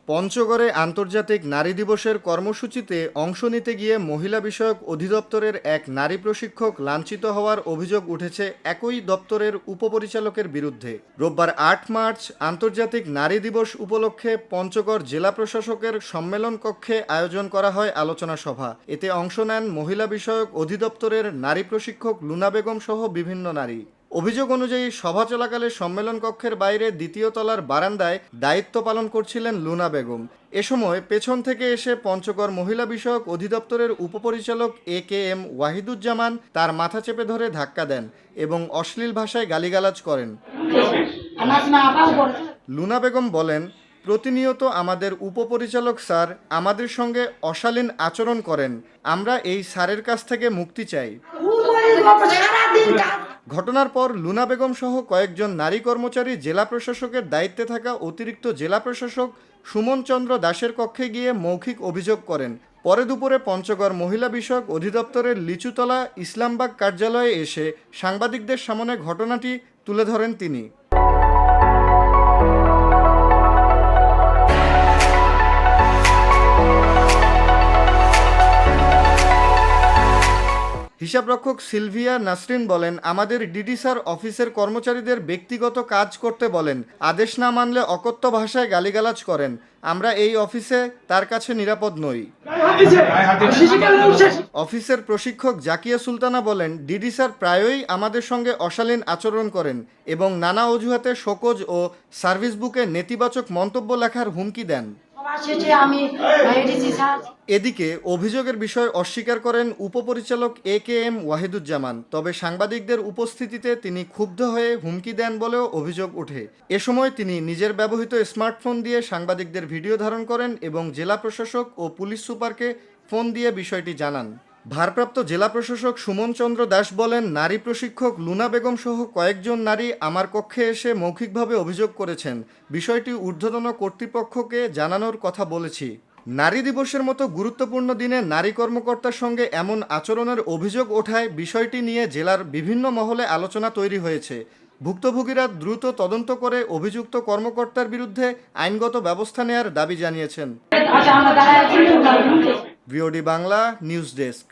পঞ্চগড়ে আন্তর্জাতিক নারী দিবসের কর্মসূচিতে অংশ নিতে গিয়ে মহিলা বিষয়ক অধিদপ্তরের এক নারী প্রশিক্ষক লাঞ্ছিত হওয়ার অভিযোগ উঠেছে একই দপ্তরের উপপরিচালকের বিরুদ্ধে। রোববার ৮ মার্চ আন্তর্জাতিক নারী দিবস উপলক্ষে পঞ্চগড় জেলা প্রশাসকের সম্মেলন কক্ষে আয়োজন করা হয় আলোচনা সভা। এতে অংশ নেন মহিলা বিষয়ক অধিদপ্তরের নারী প্রশিক্ষক লুনা বেগম সহ বিভিন্ন নারী। অভিযোগ অনুযায়ী সভা চলাকালে সম্মেলন কক্ষের বাইরে দ্বিতীয় তলার বারান্দায় দায়িত্ব পালন করছিলেন লুনা বেগম। এ সময় পেছন থেকে এসে পঞ্চগড় মহিলা বিষয়ক অধিদপ্তরের উপপরিচালক AKM ওয়াহিদুজ্জামান তার মাথা চেপে ধরে ধাক্কা দেন এবং অশ্লীল ভাষায় গালিগালাজ করেন। লুনা বেগম বলেন, প্রতিনিয়ত আমাদের উপপরিচালক স্যার আমাদের সঙ্গে অশালীন আচরণ করেন। আমরা এই স্যারের কাছ থেকে মুক্তি চাই। ঘটনার পর লুনা বেগম সহ কয়েকজন নারী কর্মচারী জেলা প্রশাসকের দায়িত্বে থাকা অতিরিক্ত জেলা প্রশাসক সুমন চন্দ্র দাসের কক্ষে গিয়ে মৌখিক অভিযোগ করেন। পরে দুপুরে পঞ্চগড় মহিলা বিষয়ক অধিদপ্তরের লিচুতলা ইসলামবাগ কার্যালয়ে এসে সাংবাদিকদের সামনে ঘটনাটি তুলে ধরেন তিনি। হিসাবরক্ষক সিলভিয়া নাসরিন বলেন, আমাদের ডিডি স্যার অফিসের কর্মচারীদের ব্যক্তিগত কাজ করতে বলেন, আদেশ না মানলে অকথ্য ভাষায় গালিগালাজ করেন। আমরা এই অফিসে তার কাছে নিরাপদ নই। অফিসের প্রশিক্ষক জাকিয়া সুলতানা বলেন, ডিডি স্যার প্রায়ই আমাদের সঙ্গে অশালীন আচরণ করেন এবং নানা অজুহাতে শোকজ ও সার্ভিস বুকে নেতিবাচক মন্তব্য লেখার হুমকি দেন। এদিকে অভিযোগের বিষয় অস্বীকার করেন উপপরিচালক AKM ওয়াহিদুজ্জামান। তবে সাংবাদিকদের উপস্থিতিতে তিনি ক্ষুব্ধ হয়ে হুমকি দেন বলেও অভিযোগ ওঠে। এ সময় তিনি নিজের ব্যবহৃত স্মার্টফোন দিয়ে সাংবাদিকদের ভিডিও ধারণ করেন এবং জেলা প্রশাসক ও পুলিশ সুপারকে ফোন দিয়ে বিষয়টি জানান। ভারপ্রাপ্ত জেলা প্রশাসক সুমন চন্দ্র দাস বলেন, নারী প্রশিক্ষক লুনা বেগম সহ কয়েকজন নারী আমার কক্ষে এসে মৌখিকভাবে অভিযোগ করেছেন। বিষয়টি ঊর্ধ্বতন কর্তৃপক্ষকে জানানোর কথা বলেছি। নারী দিবসের মতো গুরুত্বপূর্ণ দিনে নারী কর্মকর্তার সঙ্গে এমন আচরণের অভিযোগ ওঠায় বিষয়টি নিয়ে জেলার বিভিন্ন মহলে আলোচনা তৈরি হয়েছে। ভুক্তভোগীরা দ্রুত তদন্ত করে অভিযুক্ত কর্মকর্তার বিরুদ্ধে আইনগত ব্যবস্থা নেওয়ার দাবি জানিয়েছেন। VOD Bangla news desk.